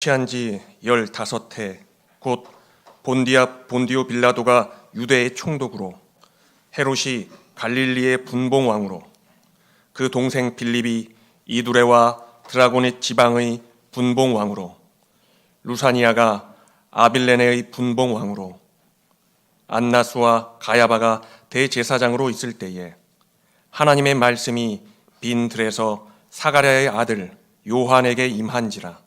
취한 지 15해 곧 본디오 빌라도가 유대의 총독으로, 헤롯이 갈릴리의 분봉왕으로, 그 동생 빌립이 이두레와 드라고니 지방의 분봉왕으로, 루사니아가 아빌레네의 분봉왕으로, 안나스와 가야바가 대제사장으로 있을 때에 하나님의 말씀이 빈 들에서 사가랴의 아들 요한에게 임한지라.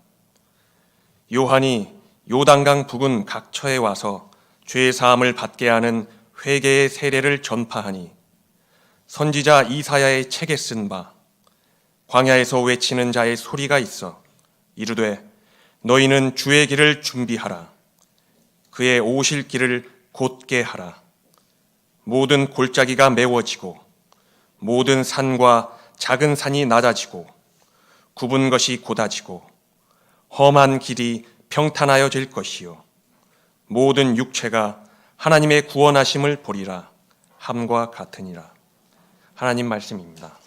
요한이 요단강 부근 각처에 와서 죄 사함을 받게 하는 회개의 세례를 전파하니, 선지자 이사야의 책에 쓴 바 광야에서 외치는 자의 소리가 있어 이르되 너희는 주의 길을 준비하라. 그의 오실 길을 곧게 하라. 모든 골짜기가 메워지고 모든 산과 작은 산이 낮아지고 굽은 것이 곧아지고 험한 길이 평탄하여질 것이요 모든 육체가 하나님의 구원하심을 보리라 함과 같으니라. 하나님 말씀입니다.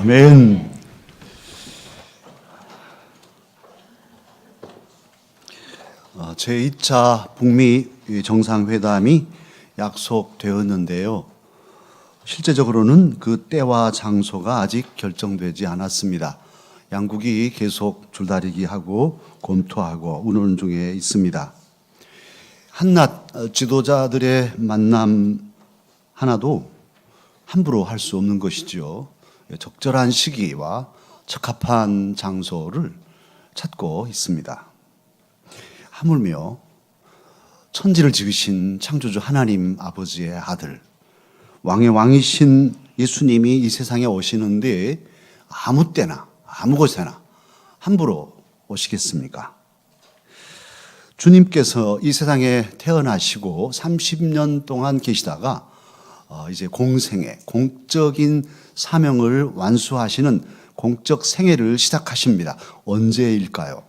아멘. 제2차 북미 정상회담이 약속되었는데요. 실제적으로는 그 때와 장소가 아직 결정되지 않았습니다. 양국이 계속 줄다리기하고 검토하고 의논 중에 있습니다. 한낱 지도자들의 만남 하나도 함부로 할 수 없는 것이죠. 적절한 시기와 적합한 장소를 찾고 있습니다. 하물며 천지를 지으신 창조주 하나님 아버지의 아들, 왕의 왕이신 예수님이 이 세상에 오시는데 아무 때나 아무 곳에나 함부로 오시겠습니까? 주님께서 이 세상에 태어나시고 30년 동안 계시다가 이제 공생애, 공적인 사명을 완수하시는 공적 생애를 시작하십니다. 언제일까요?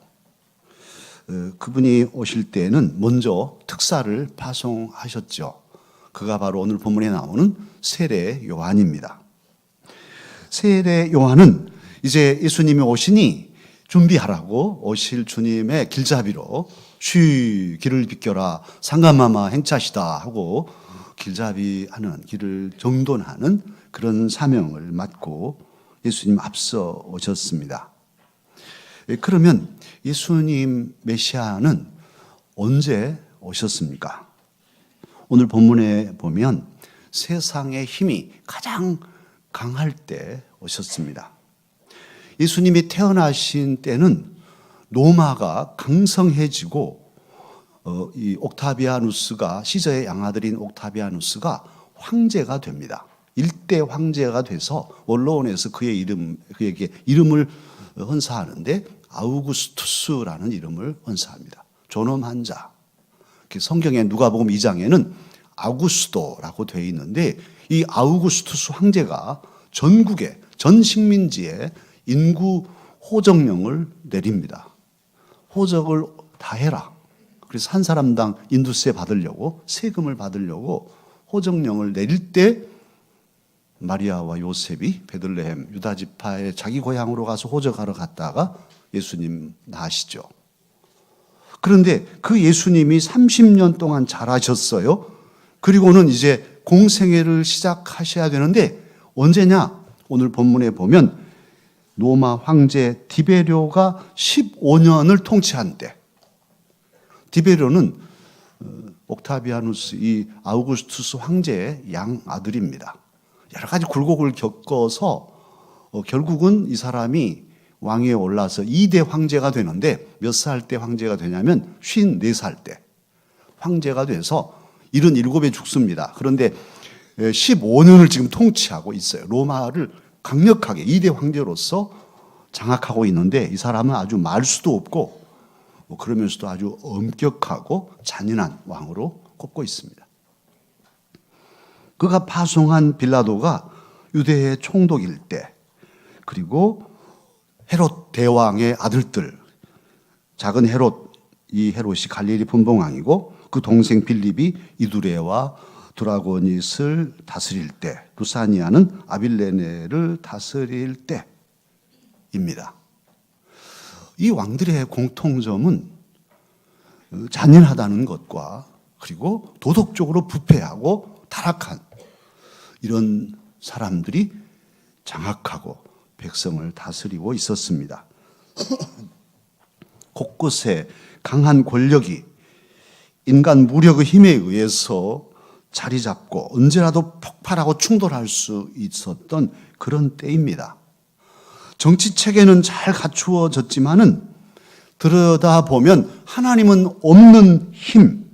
그분이 오실 때는 먼저 특사를 파송하셨죠. 그가 바로 오늘 본문에 나오는 세례 요한입니다. 세례 요한은 이제 예수님이 오시니 준비하라고 오실 주님의 길잡이로 쉬 길을 비켜라 상감마마 행차시다 하고 길잡이하는 길을 정돈하는 그런 사명을 맡고 예수님 앞서 오셨습니다. 그러면 예수님 메시아는 언제 오셨습니까? 오늘 본문에 보면 세상의 힘이 가장 강할 때 오셨습니다. 예수님이 태어나신 때는 로마가 강성해지고 이 옥타비아누스가 시저의 양아들인 옥타비아누스가 황제가 됩니다. 일대 황제가 돼서 원로원에서 그에게 이름을 헌사하는데 아우구스투스라는 이름을 헌사합니다. 존엄한 자. 성경의 누가복음 2장에는 아우구스도라고 되어 있는데 이 아우구스투스 황제가 전국에 전 식민지에 인구 호적령을 내립니다. 호적을 다 해라. 그래서 한 사람당 인두세 받으려고 세금을 받으려고 호적령을 내릴 때 마리아와 요셉이 베들레헴 유다 지파의 자기 고향으로 가서 호적하러 갔다가 예수님 나시죠. 그런데 그 예수님이 30년 동안 자라셨어요. 그리고는 이제 공생애를 시작하셔야 되는데 언제냐? 오늘 본문에 보면 로마 황제 디베료가 15년을 통치한 때, 디베료는 옥타비아누스 이 아우구스투스 황제의 양 아들입니다. 여러 가지 굴곡을 겪어서 결국은 이 사람이 왕위에 올라서 2대 황제가 되는데 몇 살 때 황제가 되냐면 54살 때 황제가 돼서 77에 죽습니다. 그런데 15년을 지금 통치하고 있어요. 로마를 강력하게 2대 황제로서 장악하고 있는데 이 사람은 아주 말 수도 없고 그러면서도 아주 엄격하고 잔인한 왕으로 꼽고 있습니다. 그가 파송한 빌라도가 유대의 총독일 때, 그리고 헤롯 대왕의 아들들, 작은 헤롯, 이 헤롯이 갈릴리 분봉왕이고 그 동생 빌립이 이두레와 드라고닛을 다스릴 때, 루사니아는 아빌레네를 다스릴 때입니다. 이 왕들의 공통점은 잔인하다는 것과 그리고 도덕적으로 부패하고 타락한 이런 사람들이 장악하고 백성을 다스리고 있었습니다. 곳곳에 강한 권력이 인간 무력의 힘에 의해서 자리 잡고 언제라도 폭발하고 충돌할 수 있었던 그런 때입니다. 정치 체계는 잘 갖추어졌지만은 들여다보면 하나님은 없는 힘,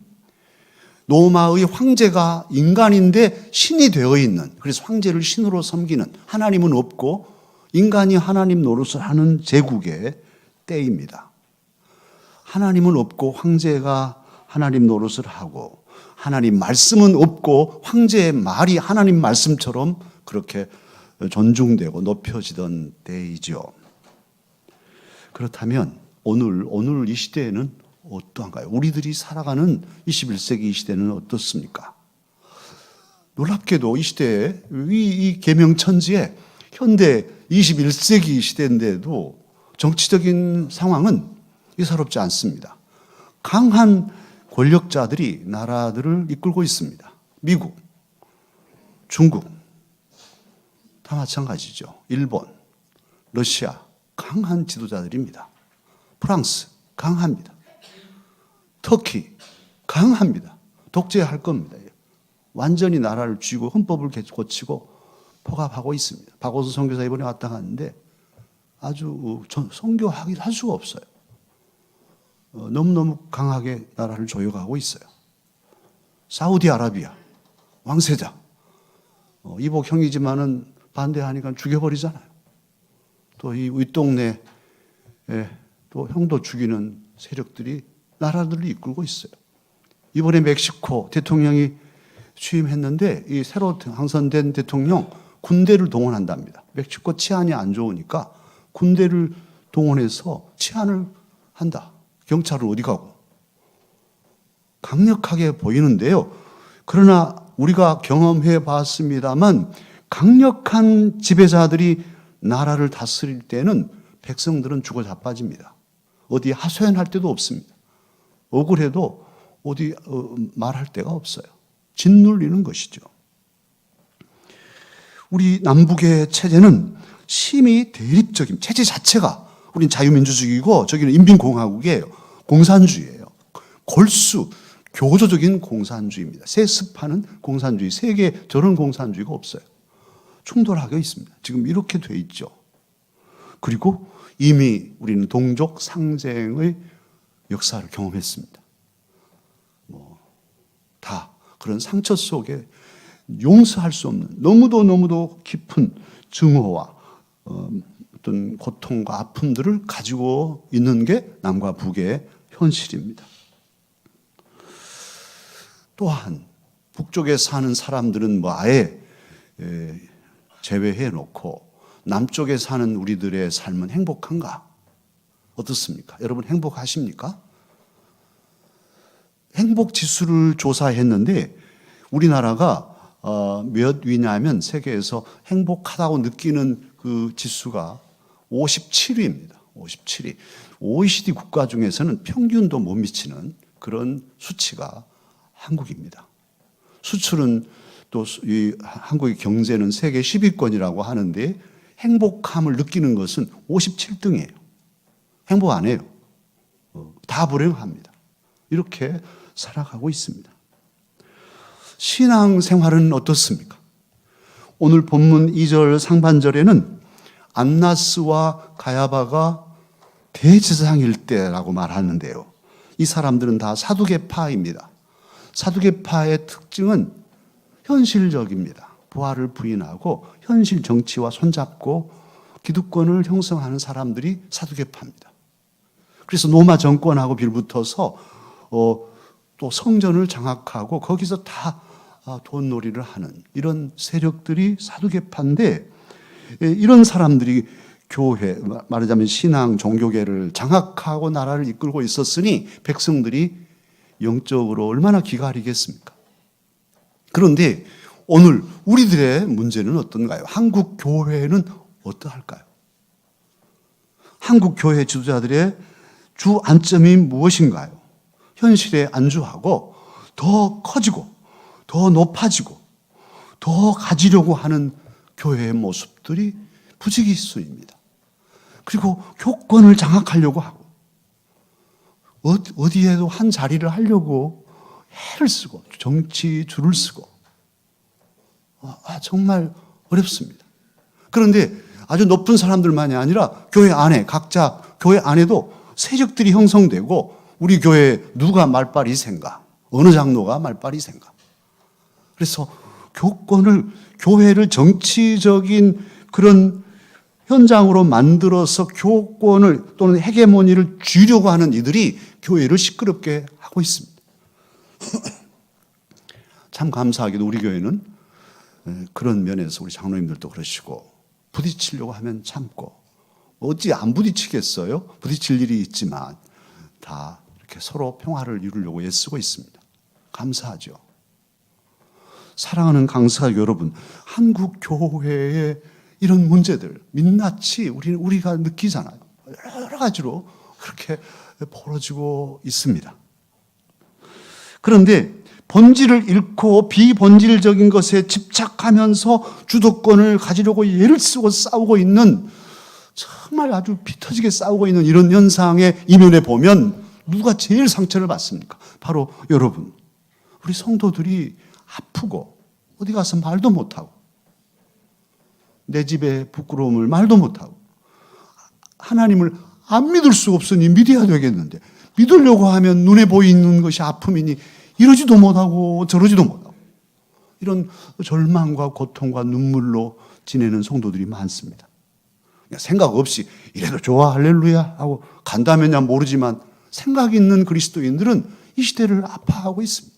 로마의 황제가 인간인데 신이 되어 있는, 그래서 황제를 신으로 섬기는, 하나님은 없고 인간이 하나님 노릇을 하는 제국의 때입니다. 하나님은 없고 황제가 하나님 노릇을 하고 하나님 말씀은 없고 황제의 말이 하나님 말씀처럼 그렇게 존중되고 높여지던 때이죠. 그렇다면 오늘 이 시대에는 어떠한가요? 우리들이 살아가는 21세기 이 시대는 어떻습니까? 놀랍게도 이 시대에 이 계명천지에 현대 21세기 시대인데도 정치적인 상황은 예사롭지 않습니다. 강한 권력자들이 나라들을 이끌고 있습니다. 미국, 중국 다 마찬가지죠. 일본, 러시아 강한 지도자들입니다. 프랑스 강합니다. 터키 강합니다. 독재할 겁니다. 완전히 나라를 쥐고 헌법을 고치고 포갑하고 있습니다. 박오수 선교사 이번에 왔다 갔는데 아주 선교하기 할 수가 없어요. 너무너무 강하게 나라를 조여가고 있어요. 사우디아라비아 왕세자 이복 형이지만은 반대하니까 죽여버리잖아요. 또 이 윗동네에 또 형도 죽이는 세력들이 나라들을 이끌고 있어요. 이번에 멕시코 대통령이 취임했는데 이 새로 당선된 대통령 군대를 동원한답니다. 멕시코 치안이 안 좋으니까 군대를 동원해서 치안을 한다. 경찰은 어디 가고? 강력하게 보이는데요. 그러나 우리가 경험해 봤습니다만 강력한 지배자들이 나라를 다스릴 때는 백성들은 죽어 자빠집니다. 어디 하소연할 데도 없습니다. 억울해도 어디 말할 데가 없어요. 짓눌리는 것이죠. 우리 남북의 체제는 심히 대립적인 체제 자체가 우린 자유민주주의고 저기는 인민공화국이에요. 공산주의예요. 골수 교조적인 공산주의입니다. 세습하는 공산주의. 세계에 저런 공산주의가 없어요. 충돌하고 있습니다. 지금 이렇게 돼 있죠. 그리고 이미 우리는 동족 상쟁의 역사를 경험했습니다. 다 그런 상처 속에 용서할 수 없는 너무도 깊은 증오와 어떤 고통과 아픔들을 가지고 있는 게 남과 북의 현실입니다. 또한 북쪽에 사는 사람들은 아예 제외해 놓고 남쪽에 사는 우리들의 삶은 행복한가? 어떻습니까? 여러분 행복하십니까? 행복 지수를 조사했는데 우리나라가 몇 위냐면 세계에서 행복하다고 느끼는 그 지수가 57위입니다. 57위. OECD 국가 중에서는 평균도 못 미치는 그런 수치가 한국입니다. 수출은 또 이 한국의 경제는 세계 10위권이라고 하는데 행복함을 느끼는 것은 57등이에요. 행복 안 해요. 다 불행합니다. 이렇게 살아가고 있습니다. 신앙생활은 어떻습니까? 오늘 본문 2절 상반절에는 안나스와 가야바가 대제사장일 때라고 말하는데요. 이 사람들은 다 사두개파입니다. 사두개파의 특징은 현실적입니다. 부활을 부인하고 현실 정치와 손잡고 기득권을 형성하는 사람들이 사두개파입니다. 그래서 로마 정권하고 빌붙어서 또 성전을 장악하고 거기서 다 돈놀이를 하는 이런 세력들이 사두개파인데 이런 사람들이 교회, 말하자면 신앙, 종교계를 장악하고 나라를 이끌고 있었으니 백성들이 영적으로 얼마나 기가리겠습니까? 그런데 오늘 우리들의 문제는 어떤가요? 한국 교회는 어떠할까요? 한국 교회 지도자들의 주 안점이 무엇인가요? 현실에 안주하고 더 커지고 더 높아지고 더 가지려고 하는 교회의 모습들이 부지기수입니다. 그리고 교권을 장악하려고 하고 어디에도 한 자리를 하려고 해를 쓰고 정치 줄을 쓰고 정말 어렵습니다. 그런데 아주 높은 사람들만이 아니라 교회 안에 각자 교회 안에도 세력들이 형성되고 우리 교회에 누가 말빨이 센가? 어느 장로가 말빨이 센가? 그래서 교회를 정치적인 그런 현장으로 만들어서 교권을 또는 헤게모니를 쥐려고 하는 이들이 교회를 시끄럽게 하고 있습니다. 참 감사하게도 우리 교회는 그런 면에서 우리 장로님들도 그러시고 부딪히려고 하면 참고 어찌 안 부딪히겠어요? 부딪힐 일이 있지만 다 이렇게 서로 평화를 이루려고 애쓰고 있습니다. 감사하죠. 사랑하는 강사 여러분, 한국 교회의 이런 문제들 민낯이 우리가 느끼잖아요. 여러 가지로 그렇게 벌어지고 있습니다. 그런데 본질을 잃고 비본질적인 것에 집착하면서 주도권을 가지려고 애를 쓰고 싸우고 있는, 정말 아주 피 터지게 싸우고 있는 이런 현상의 이면에 보면 누가 제일 상처를 받습니까? 바로 여러분, 우리 성도들이 아프고 어디 가서 말도 못하고, 내 집의 부끄러움을 말도 못하고, 하나님을 안 믿을 수 없으니 믿어야 되겠는데 믿으려고 하면 눈에 보이는 것이 아픔이니 이러지도 못하고 저러지도 못하고, 이런 절망과 고통과 눈물로 지내는 성도들이 많습니다. 그냥 생각 없이 이래도 좋아 할렐루야 하고 간다면야 모르지만 생각 있는 그리스도인들은 이 시대를 아파하고 있습니다.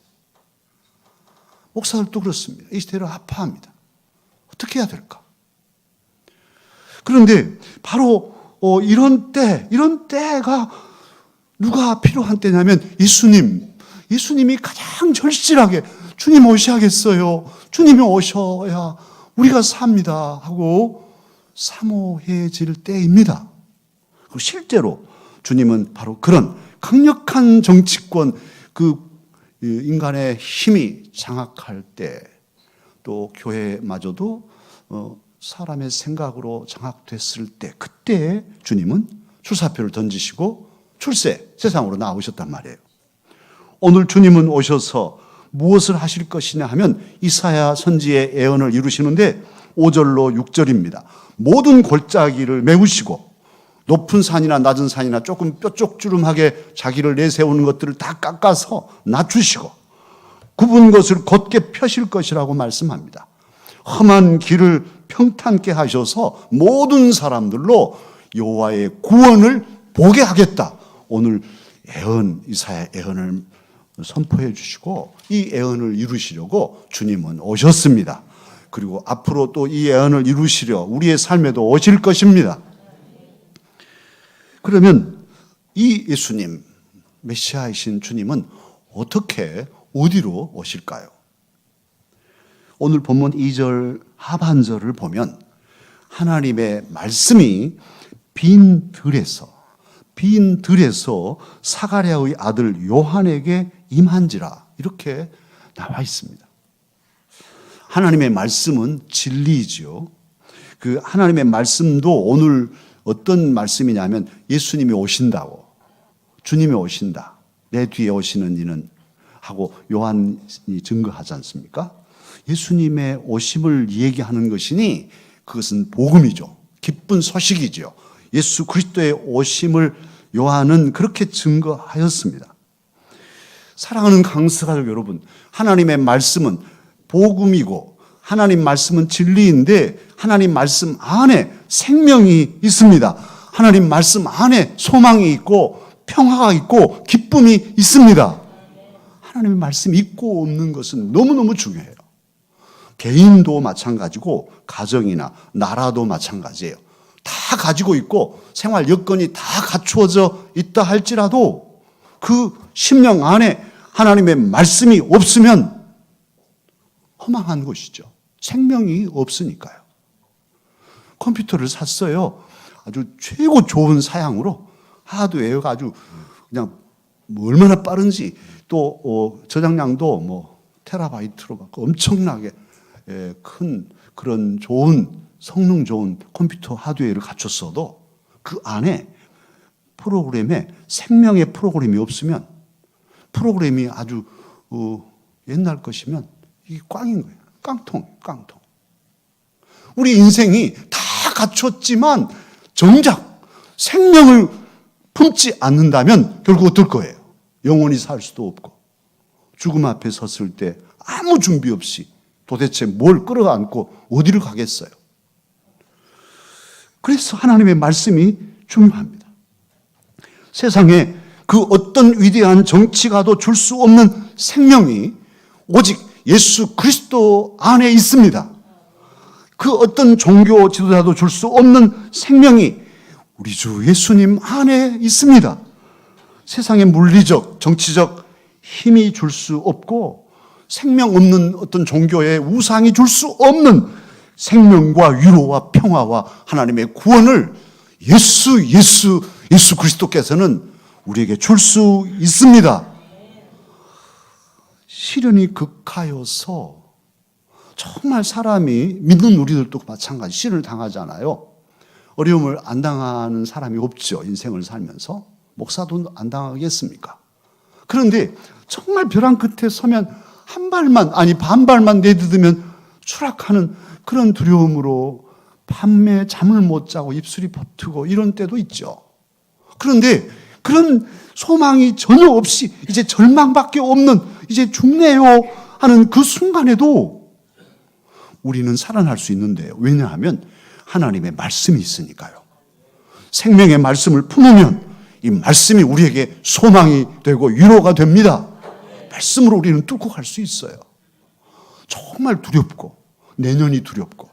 목사들도 그렇습니다. 이 시대를 아파합니다. 어떻게 해야 될까? 그런데 바로 이런 때가 누가 필요한 때냐면 예수님이 가장 절실하게 주님 오셔야겠어요. 주님이 오셔야 우리가 삽니다 하고 사모해질 때입니다. 그리고 실제로 주님은 바로 그런 강력한 정치권, 그 인간의 힘이 장악할 때, 또 교회마저도 사람의 생각으로 장악됐을 때, 그때 주님은 출사표를 던지시고 세상으로 나오셨단 말이에요. 오늘 주님은 오셔서 무엇을 하실 것이냐 하면 이사야 선지의 예언을 이루시는데 5절로 6절입니다. 모든 골짜기를 메우시고 높은 산이나 낮은 산이나 조금 뾰족주름하게 자기를 내세우는 것들을 다 깎아서 낮추시고 굽은 것을 곧게 펴실 것이라고 말씀합니다. 험한 길을 평탄케 하셔서 모든 사람들로 여호와의 구원을 보게 하겠다. 오늘 이사야 예언을 선포해 주시고 이 예언을 이루시려고 주님은 오셨습니다. 그리고 앞으로 또 이 예언을 이루시려 우리의 삶에도 오실 것입니다. 그러면 이 예수님, 메시아이신 주님은 어디로 오실까요? 오늘 본문 2절 하반절을 보면 하나님의 말씀이 빈 들에서 사가랴의 아들 요한에게 임한지라, 이렇게 나와 있습니다. 하나님의 말씀은 진리이지요. 그 하나님의 말씀도 오늘 어떤 말씀이냐면 예수님이 오신다고, 주님이 오신다, 내 뒤에 오시는 이는 하고 요한이 증거하지 않습니까? 예수님의 오심을 얘기하는 것이니 그것은 복음이죠. 기쁜 소식이죠. 예수 그리스도의 오심을 요한은 그렇게 증거하였습니다. 사랑하는 강스가족 여러분, 하나님의 말씀은 복음이고 하나님 말씀은 진리인데 하나님 말씀 안에 생명이 있습니다. 하나님 말씀 안에 소망이 있고 평화가 있고 기쁨이 있습니다. 하나님의 말씀이 있고 없는 것은 너무너무 중요해요. 개인도 마찬가지고 가정이나 나라도 마찬가지예요. 다 가지고 있고 생활 여건이 다 갖추어져 있다 할지라도 그 심령 안에 하나님의 말씀이 없으면 허망한 것이죠. 생명이 없으니까요. 컴퓨터를 샀어요. 아주 최고 좋은 사양으로 하드웨어가 아주 그냥 얼마나 빠른지, 또 저장량도 테라바이트로 엄청나게 큰 그런 좋은 성능 좋은 컴퓨터 하드웨어를 갖췄어도 그 안에 프로그램에 생명의 프로그램이 없으면, 프로그램이 아주 옛날 것이면 이게 꽝인 거예요. 깡통. 우리 인생이 다 갖췄지만 정작 생명을 품지 않는다면 결국 어떨 거예요? 영원히 살 수도 없고 죽음 앞에 섰을 때 아무 준비 없이 도대체 뭘 끌어안고 어디를 가겠어요? 그래서 하나님의 말씀이 중요합니다. 세상에 그 어떤 위대한 정치가도 줄 수 없는 생명이 오직 예수 그리스도 안에 있습니다. 그 어떤 종교 지도자도 줄 수 없는 생명이 우리 주 예수님 안에 있습니다. 세상의 물리적, 정치적 힘이 줄 수 없고 생명 없는 어떤 종교의 우상이 줄 수 없는 생명과 위로와 평화와 하나님의 구원을 예수 그리스도께서는 우리에게 줄 수 있습니다. 시련이 극하여서 정말 사람이 믿는 우리들도 마찬가지 시련을 당하잖아요. 어려움을 안 당하는 사람이 없죠. 인생을 살면서. 목사도 안 당하겠습니까? 그런데 정말 벼랑 끝에 서면 한 발만 아니 반발만 내딛으면 추락하는 그런 두려움으로 밤에 잠을 못 자고 입술이 버트고 이런 때도 있죠. 그런데 그런 소망이 전혀 없이 이제 절망밖에 없는 이제 죽네요 하는 그 순간에도 우리는 살아날 수 있는데요. 왜냐하면 하나님의 말씀이 있으니까요. 생명의 말씀을 품으면 이 말씀이 우리에게 소망이 되고 위로가 됩니다. 말씀으로 우리는 뚫고 갈 수 있어요. 정말 두렵고 내년이 두렵고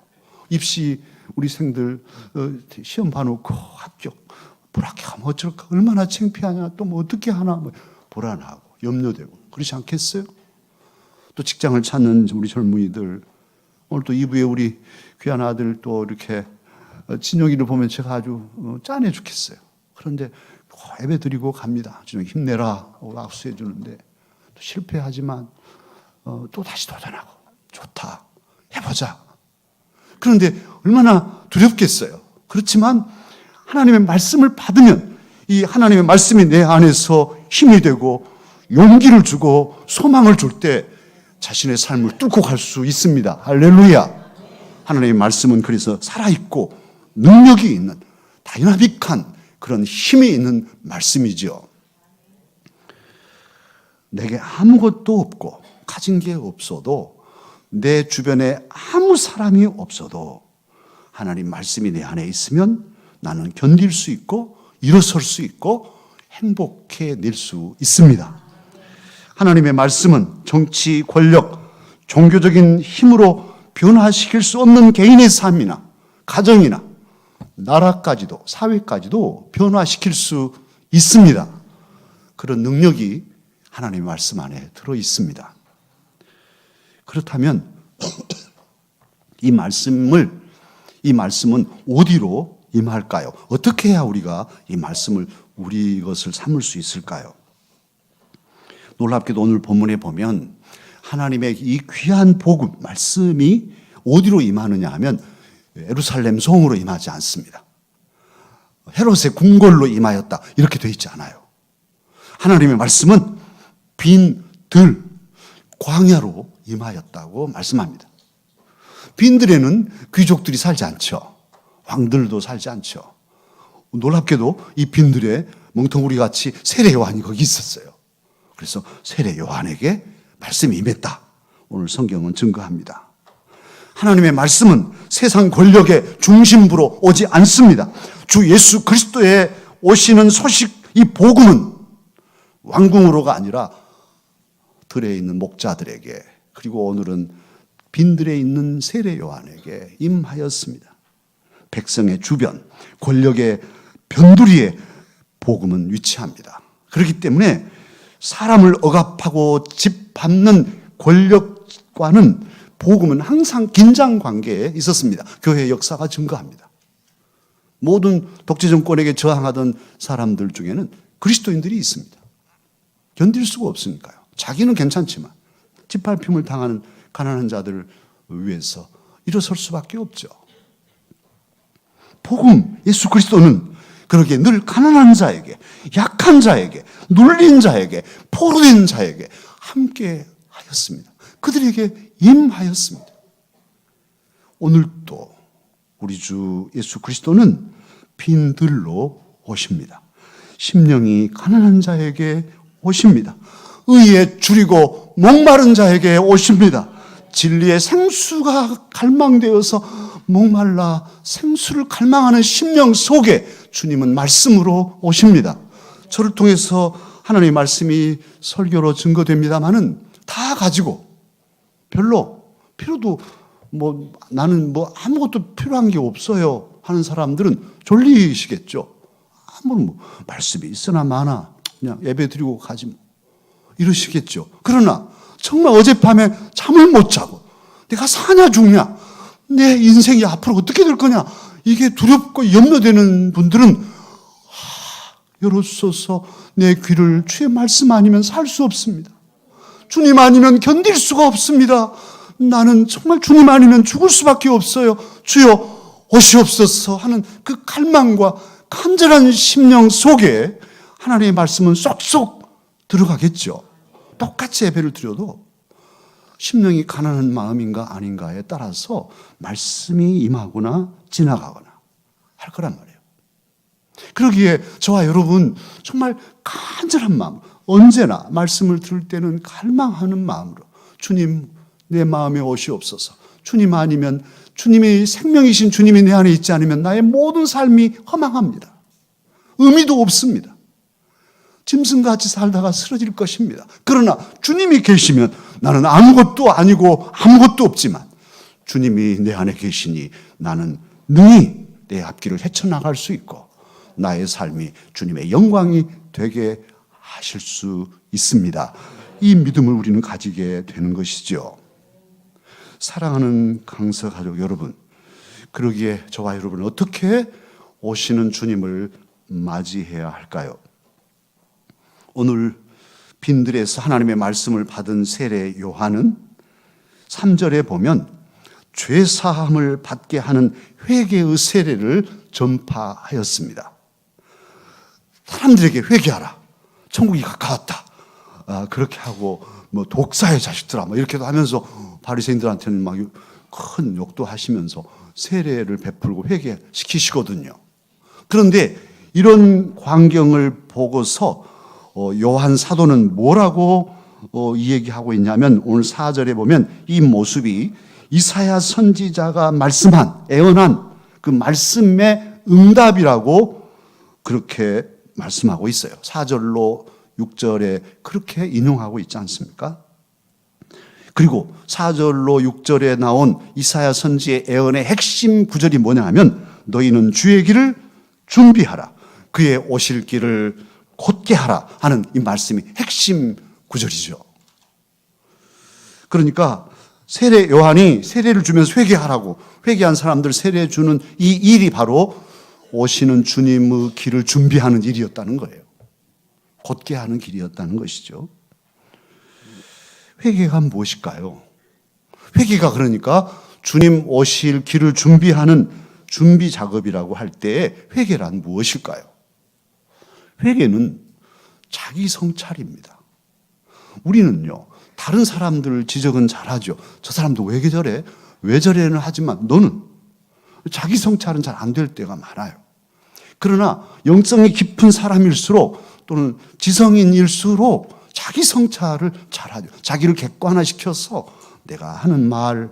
입시 우리 생들 시험 봐놓고 합격 불합격하면 어쩔까 얼마나 창피하냐 또 뭐 어떻게 하나 뭐 불안하고 염려되고 그렇지 않겠어요? 또 직장을 찾는 우리 젊은이들 오늘 또 2부에 우리 귀한 아들 또 이렇게 진영이를 보면 제가 아주 짠해 죽겠어요. 그런데 예배 드리고 갑니다. 진영이 힘내라 악수해 주는데 또 실패하지만 또 다시 도전하고 좋다 해보자. 그런데 얼마나 두렵겠어요. 그렇지만 하나님의 말씀을 받으면 이 하나님의 말씀이 내 안에서 힘이 되고 용기를 주고 소망을 줄 때 자신의 삶을 뚫고 갈 수 있습니다. 할렐루야. 하나님의 말씀은 그래서 살아있고 능력이 있는 다이나믹한 그런 힘이 있는 말씀이죠. 내게 아무것도 없고 가진 게 없어도 내 주변에 아무 사람이 없어도 하나님 말씀이 내 안에 있으면 나는 견딜 수 있고 일어설 수 있고 행복해낼 수 있습니다. 하나님의 말씀은 정치, 권력, 종교적인 힘으로 변화시킬 수 없는 개인의 삶이나 가정이나 나라까지도 사회까지도 변화시킬 수 있습니다. 그런 능력이 하나님의 말씀 안에 들어 있습니다. 그렇다면 이 말씀은 어디로 임할까요? 어떻게 해야 우리가 이 말씀을 우리 것을 삼을 수 있을까요? 놀랍게도 오늘 본문에 보면 하나님의 이 귀한 복음, 말씀이 어디로 임하느냐 하면 예루살렘 성으로 임하지 않습니다. 헤롯의 궁궐로 임하였다 이렇게 되어 있지 않아요. 하나님의 말씀은 빈 들, 광야로 임하였다고 말씀합니다. 빈들에는 귀족들이 살지 않죠. 왕들도 살지 않죠. 놀랍게도 이 빈들에 멍텅구리 같이 세례 요한이 거기 있었어요. 그래서 세례 요한에게 말씀이 임했다. 오늘 성경은 증거합니다. 하나님의 말씀은 세상 권력의 중심부로 오지 않습니다. 주 예수 그리스도의 오시는 소식, 이 복음은 왕궁으로가 아니라 들에 있는 목자들에게 그리고 오늘은 빈들에 있는 세례 요한에게 임하였습니다. 백성의 주변, 권력의 변두리에 복음은 위치합니다. 그렇기 때문에 사람을 억압하고 짓밟는 권력과는 복음은 항상 긴장 관계에 있었습니다. 교회의 역사가 증거합니다. 모든 독재 정권에게 저항하던 사람들 중에는 그리스도인들이 있습니다. 견딜 수가 없으니까요. 자기는 괜찮지만 짓밟힘을 당하는 가난한 자들을 위해서 일어설 수밖에 없죠. 복음, 예수 그리스도는 그러기에 늘 가난한 자에게, 약한 자에게, 눌린 자에게, 포로된 자에게 함께 하였습니다. 그들에게 임하였습니다. 오늘도 우리 주 예수 그리스도는 빈들로 오십니다. 심령이 가난한 자에게 오십니다. 의에 줄이고 목마른 자에게 오십니다. 진리의 생수가 갈망되어서 목말라 생수를 갈망하는 심령 속에 주님은 말씀으로 오십니다. 저를 통해서 하나님의 말씀이 설교로 증거됩니다마는 다 가지고 별로 필요도 나는 아무것도 필요한 게 없어요 하는 사람들은 졸리시겠죠. 아무런 말씀이 있으나 마나 그냥 예배 드리고 가지 이러시겠죠. 그러나 정말 어젯밤에 잠을 못 자고 내가 사냐 죽냐 내 인생이 앞으로 어떻게 될 거냐, 이게 두렵고 염려되는 분들은 열어주소서. 내 귀를 주의 말씀 아니면 살 수 없습니다. 주님 아니면 견딜 수가 없습니다. 나는 정말 주님 아니면 죽을 수밖에 없어요. 주여 오시옵소서 하는 그 갈망과 간절한 심령 속에 하나님의 말씀은 쏙쏙 들어가겠죠. 똑같이 예배를 드려도 심령이 가난한 마음인가 아닌가에 따라서 말씀이 임하거나 지나가거나 할 거란 말이에요. 그러기에 저와 여러분 정말 간절한 마음, 언제나 말씀을 들을 때는 갈망하는 마음으로 주님 내 마음에 오시옵소서. 주님 아니면, 주님이 생명이신 주님이 내 안에 있지 않으면 나의 모든 삶이 허망합니다. 의미도 없습니다. 짐승같이 살다가 쓰러질 것입니다. 그러나 주님이 계시면 나는 아무것도 아니고 아무것도 없지만 주님이 내 안에 계시니 나는 능히 내 앞길을 헤쳐나갈 수 있고 나의 삶이 주님의 영광이 되게 하실 수 있습니다. 이 믿음을 우리는 가지게 되는 것이죠. 사랑하는 강서 가족 여러분, 그러기에 저와 여러분은 어떻게 오시는 주님을 맞이해야 할까요? 오늘 빈들에서 하나님의 말씀을 받은 세례 요한은 3절에 보면 죄사함을 받게 하는 회개의 세례를 전파하였습니다. 사람들에게 회개하라, 천국이 가까웠다, 그렇게 하고 뭐 독사의 자식들아 뭐 이렇게도 하면서 바리새인들한테는 막 큰 욕도 하시면서 세례를 베풀고 회개시키시거든요. 그런데 이런 광경을 보고서 요한 사도는 뭐라고 이 얘기하고 있냐면 오늘 4절에 보면 이 모습이 이사야 선지자가 말씀한, 애언한 그 말씀의 응답이라고 그렇게 말씀하고 있어요. 4절로 6절에 그렇게 인용하고 있지 않습니까? 그리고 4절로 6절에 나온 이사야 선지의 애언의 핵심 구절이 뭐냐 하면 너희는 주의 길을 준비하라, 그의 오실 길을 곧게 하라 하는 이 말씀이 핵심 구절이죠. 그러니까 세례 요한이 세례를 주면서 회개하라고, 회개한 사람들 세례 주는 이 일이 바로 오시는 주님의 길을 준비하는 일이었다는 거예요. 곧게 하는 길이었다는 것이죠. 회개가 무엇일까요? 회개가 그러니까 주님 오실 길을 준비하는 준비 작업이라고 할 때 회개란 무엇일까요? 회개는 자기 성찰입니다. 우리는요, 다른 사람들 지적은 잘하죠. 저 사람도 왜 저래? 왜 저래는 하지만 너는 자기 성찰은 잘 안 될 때가 많아요. 그러나 영성이 깊은 사람일수록 또는 지성인일수록 자기 성찰을 잘하죠. 자기를 객관화시켜서 내가 하는 말,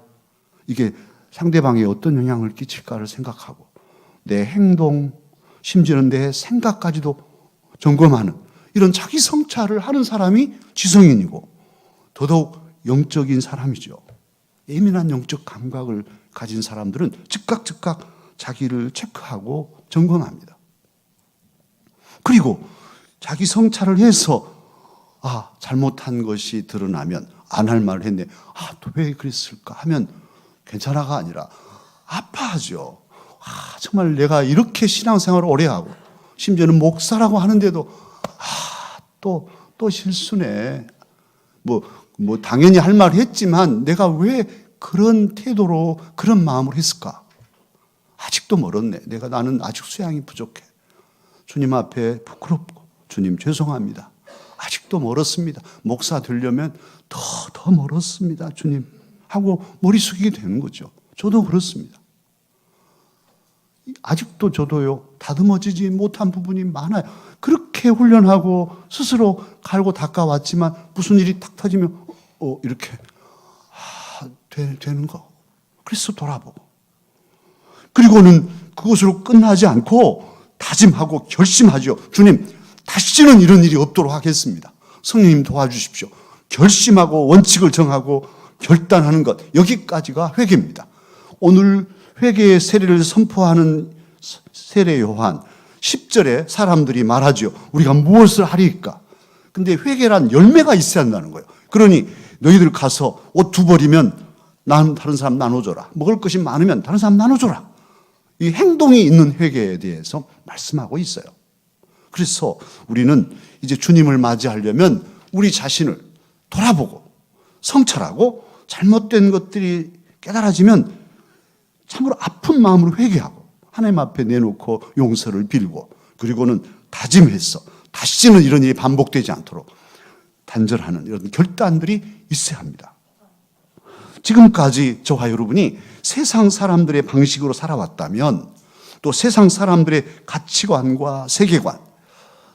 이게 상대방에 어떤 영향을 끼칠까를 생각하고 내 행동, 심지어는 내 생각까지도 점검하는 이런 자기 성찰을 하는 사람이 지성인이고 더더욱 영적인 사람이죠. 예민한 영적 감각을 가진 사람들은 즉각 자기를 체크하고 점검합니다. 그리고 자기 성찰을 해서 잘못한 것이 드러나면 안 할 말을 했네. 또 왜 그랬을까 하면 괜찮아가 아니라 아파하죠. 정말 내가 이렇게 신앙생활을 오래 하고 심지어는 목사라고 하는데도 또 실수네. 뭐 당연히 할 말 했지만 내가 왜 그런 태도로 그런 마음으로 했을까? 아직도 멀었네. 나는 아직 수양이 부족해. 주님 앞에 부끄럽고 주님 죄송합니다. 아직도 멀었습니다. 목사 되려면 더 멀었습니다. 주님 하고 머리 숙이게 되는 거죠. 저도 그렇습니다. 아직도 저도요, 다듬어지지 못한 부분이 많아요. 그렇게 훈련하고 스스로 갈고 닦아왔지만 무슨 일이 탁 터지면 이렇게 되는 거. 그래서 돌아보고. 그리고는 그것으로 끝나지 않고 다짐하고 결심하죠. 주님, 다시는 이런 일이 없도록 하겠습니다. 성령님 도와주십시오. 결심하고 원칙을 정하고 결단하는 것, 여기까지가 회개입니다. 오늘 회개의 세례를 선포하는 세례 요한 10절에 사람들이 말하죠. 우리가 무엇을 하리까? 근데 회개란 열매가 있어야 한다는 거예요. 그러니 너희들 가서 옷 두 벌이면 다른 사람 나눠줘라. 먹을 것이 많으면 다른 사람 나눠줘라. 이 행동이 있는 회개에 대해서 말씀하고 있어요. 그래서 우리는 이제 주님을 맞이하려면 우리 자신을 돌아보고 성찰하고 잘못된 것들이 깨달아지면 참으로 아픈 마음으로 회개하고 하나님 앞에 내놓고 용서를 빌고 그리고는 다짐해서 다시는 이런 일이 반복되지 않도록 단절하는 이런 결단들이 있어야 합니다. 지금까지 저와 여러분이 세상 사람들의 방식으로 살아왔다면 또 세상 사람들의 가치관과 세계관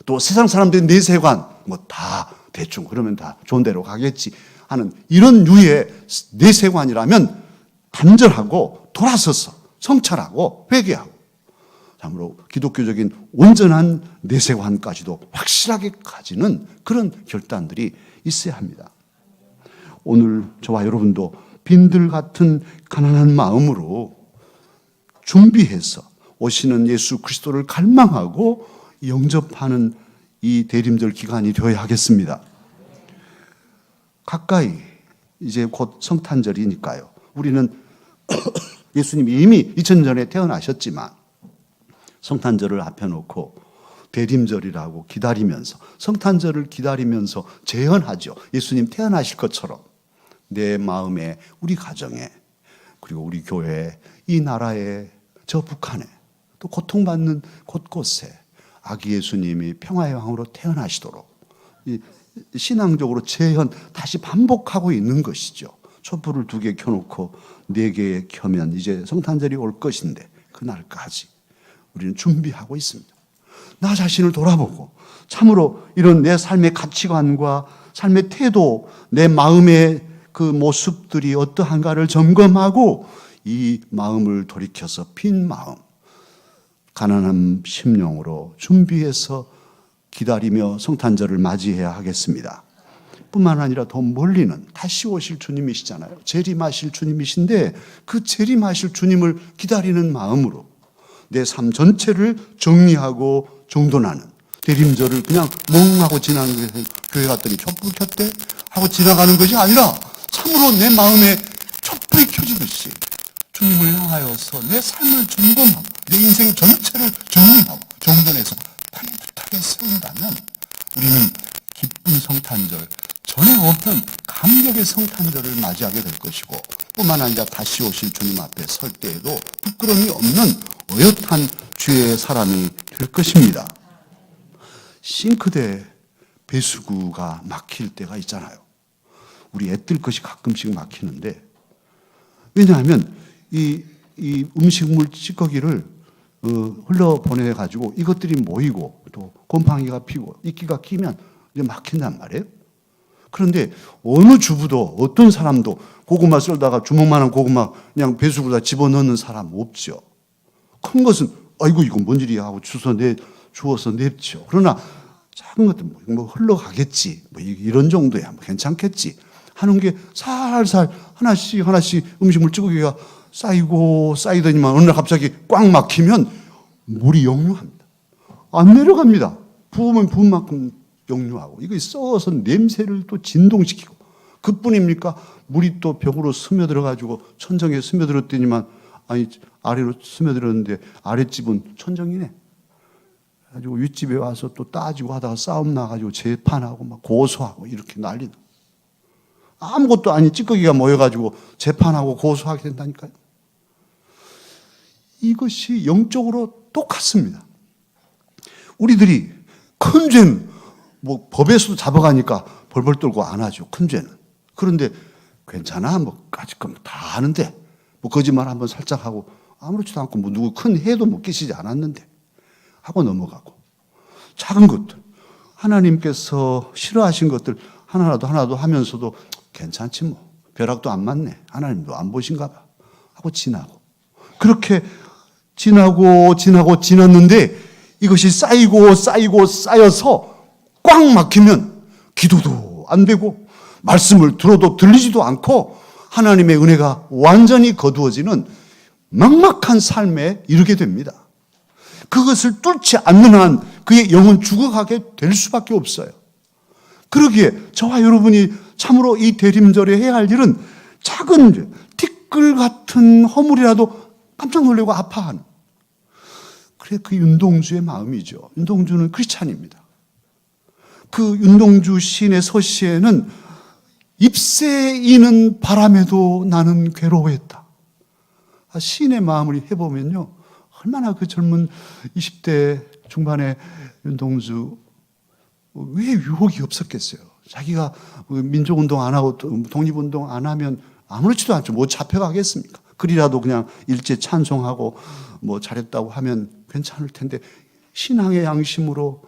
또 세상 사람들의 내세관 뭐 다 대충 그러면 다 좋은 대로 가겠지 하는 이런 유의 내세관이라면 단절하고 돌아서서 성찰하고 회개하고 참으로 기독교적인 온전한 내세관까지도 확실하게 가지는 그런 결단들이 있어야 합니다. 오늘 저와 여러분도 빈들 같은 가난한 마음으로 준비해서 오시는 예수 그리스도를 갈망하고 영접하는 이 대림절 기간이 되어야 하겠습니다. 가까이 이제 곧 성탄절이니까요. 우리는 예수님이 이미 2000년 전에 태어나셨지만 성탄절을 앞에 놓고 대림절이라고 기다리면서 성탄절을 기다리면서 재현하죠. 예수님 태어나실 것처럼 내 마음에 우리 가정에 그리고 우리 교회에 이 나라에 저 북한에 또 고통받는 곳곳에 아기 예수님이 평화의 왕으로 태어나시도록 신앙적으로 재현 다시 반복하고 있는 것이죠. 촛불을 2개 켜놓고 4개 켜면 이제 성탄절이 올 것인데 그날까지 우리는 준비하고 있습니다. 나 자신을 돌아보고 참으로 이런 내 삶의 가치관과 삶의 태도, 내 마음의 그 모습들이 어떠한가를 점검하고 이 마음을 돌이켜서 빈 마음, 가난한 심령으로 준비해서 기다리며 성탄절을 맞이해야 하겠습니다. 뿐만 아니라 더 멀리는 다시 오실 주님이시잖아요. 재림하실 주님이신데 그 재림하실 주님을 기다리는 마음으로 내 삶 전체를 정리하고 정돈하는 대림절을 그냥 멍하고 지나는 것에 교회 갔더니 촛불 켰대 하고 지나가는 것이 아니라 참으로 내 마음에 촛불이 켜지듯이 주님을 향하여서 내 삶을 점검하고 내 인생 전체를 정리하고 정돈해서 반듯하게 세운다면 우리는 기쁜 성탄절, 전에 없던 감격의 성탄절을 맞이하게 될 것이고 뿐만 아니라 다시 오실 주님 앞에 설 때에도 부끄러움이 없는 어엿한 주의 사람이 될 것입니다. 싱크대 배수구가 막힐 때가 있잖아요. 우리 애 뜰 것이 가끔씩 막히는데 왜냐하면 이 음식물 찌꺼기를 흘러보내가지고 이것들이 모이고 또 곰팡이가 피고 이끼가 끼면 이제 막힌단 말이에요. 그런데 어느 주부도 어떤 사람도 고구마 썰다가 주먹만한 고구마 그냥 배수구에다 집어넣는 사람 없죠. 큰 것은 아이고 이건 뭔 일이야 하고 주워서 냅죠. 그러나 작은 것들 뭐 흘러가겠지 뭐 이런 정도야 뭐 괜찮겠지 하는 게 살살 하나씩 음식물 찌꺼기가 쌓이더니만 어느 날 갑자기 꽉 막히면 물이 역류합니다. 안 내려갑니다. 부으면 부은 만큼 역류하고 이거 썩어서 냄새를 또 진동시키고 그뿐입니까? 물이 또 벽으로 스며들어가지고 천정에 스며들었더니만 아니 아래로 스며들었는데 아랫집은 천정이네. 가지고 윗집에 와서 또 따지고 하다가 싸움 나가지고 재판하고 막 고소하고 이렇게 난리다. 아무것도 아닌 찌꺼기가 모여가지고 재판하고 고소하게 된다니까요. 이것이 영적으로 똑같습니다. 우리들이 큰 죄는 뭐 법에서도 잡아가니까 벌벌 떨고 안 하죠. 큰 죄는. 그런데 괜찮아. 뭐 까짓건 다 하는데 뭐 거짓말 한번 살짝 하고 아무렇지도 않고 뭐 누구 큰 해도 뭐 끼치지 않았는데 하고 넘어가고 작은 것들 하나님께서 싫어하신 것들 하나도 하면서도 괜찮지 뭐 벼락도 안 맞네 하나님도 안 보신가 봐 하고 지나고 그렇게 지났는데 이것이 쌓여서 꽉 막히면 기도도 안 되고 말씀을 들어도 들리지도 않고 하나님의 은혜가 완전히 거두어지는 막막한 삶에 이르게 됩니다. 그것을 뚫지 않는 한 그의 영은 죽어가게 될 수밖에 없어요. 그러기에 저와 여러분이 참으로 이 대림절에 해야 할 일은 작은 죄, 티 티끌 같은 허물이라도 깜짝 놀라고 아파하는. 그래, 그 윤동주의 마음이죠. 윤동주는 크리스찬입니다. 그 윤동주 시인의 서시에는 잎새 이는 바람에도 나는 괴로워했다. 시인의 마음을 해보면요, 얼마나 그 젊은 20대 중반의 윤동주, 왜 유혹이 없었겠어요. 자기가 민족운동 안 하고 독립운동 안 하면 아무렇지도 않죠. 뭐 잡혀가겠습니까? 그리라도 그냥 일제 찬송하고 뭐 잘했다고 하면 괜찮을 텐데, 신앙의 양심으로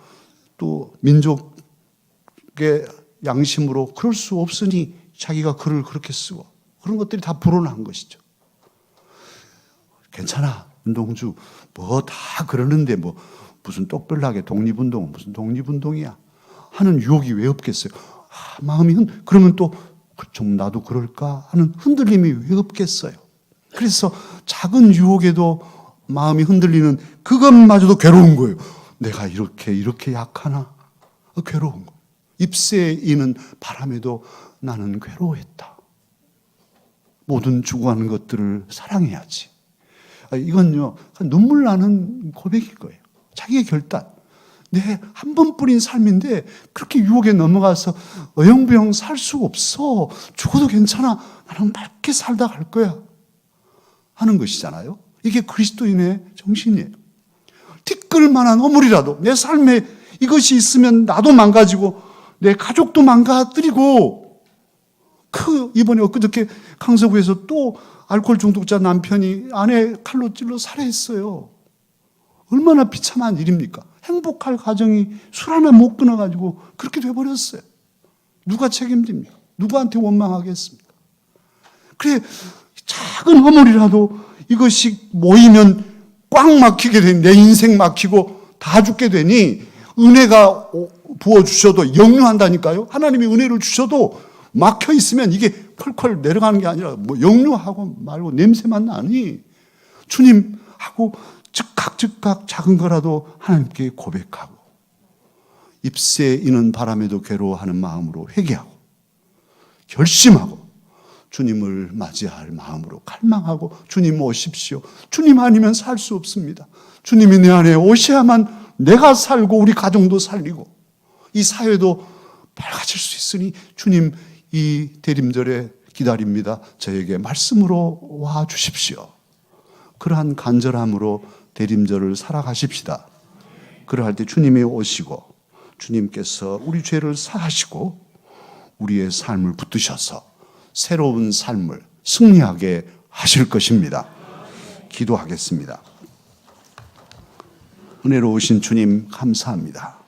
또 민족의 양심으로 그럴 수 없으니 자기가 글을 그렇게 쓰고, 그런 것들이 다 불어난 것이죠. 괜찮아, 윤동주 뭐 다 그러는데 뭐 무슨 똑별나게 독립운동은 무슨 독립운동이야 하는 유혹이 왜 없겠어요. 마음이 그러면 또 좀 나도 그럴까 하는 흔들림이 왜 없겠어요. 그래서 작은 유혹에도 마음이 흔들리는 그것마저도 괴로운 거예요. 내가 이렇게 약하나? 괴로운 거예요. 잎새에 이는 바람에도 나는 괴로워했다. 모든 주고하는 것들을 사랑해야지. 이건요, 눈물 나는 고백일 거예요. 자기의 결단. 내 한 번뿐인 삶인데 그렇게 유혹에 넘어가서 어영부영 살 수가 없어. 죽어도 괜찮아. 나는 맑게 살다 갈 거야. 하는 것이잖아요. 이게 그리스도인의 정신이에요. 티끌만한 허물이라도 내 삶에 이것이 있으면 나도 망가지고 내 가족도 망가뜨리고, 이번에 엊그저께 강서구에서 또 알코올 중독자 남편이 아내 칼로 찔러 살해했어요. 얼마나 비참한 일입니까? 행복할 가정이 술 하나 못 끊어가지고 그렇게 돼버렸어요. 누가 책임집니까? 누구한테 원망하겠습니까? 그래, 작은 허물이라도 이것이 모이면 꽉 막히게 되니, 내 인생 막히고 다 죽게 되니, 은혜가 부어주셔도 역류한다니까요. 하나님이 은혜를 주셔도 막혀 있으면 이게 펄펄 내려가는 게 아니라 뭐 역류하고 말고 냄새만 나니, 주님하고 즉각 작은 거라도 하나님께 고백하고, 잎새 이는 바람에도 괴로워하는 마음으로 회개하고 결심하고 주님을 맞이할 마음으로 갈망하고, 주님 오십시오. 주님 아니면 살 수 없습니다. 주님이 내 안에 오셔야만 내가 살고 우리 가정도 살리고 이 사회도 밝아질 수 있으니, 주님 이 대림절에 기다립니다. 저에게 말씀으로 와 주십시오. 그러한 간절함으로 대림절을 살아가십시다. 그러할 때 주님이 오시고 주님께서 우리 죄를 사하시고 우리의 삶을 붙드셔서 새로운 삶을 승리하게 하실 것입니다. 기도하겠습니다. 은혜로우신 주님 감사합니다.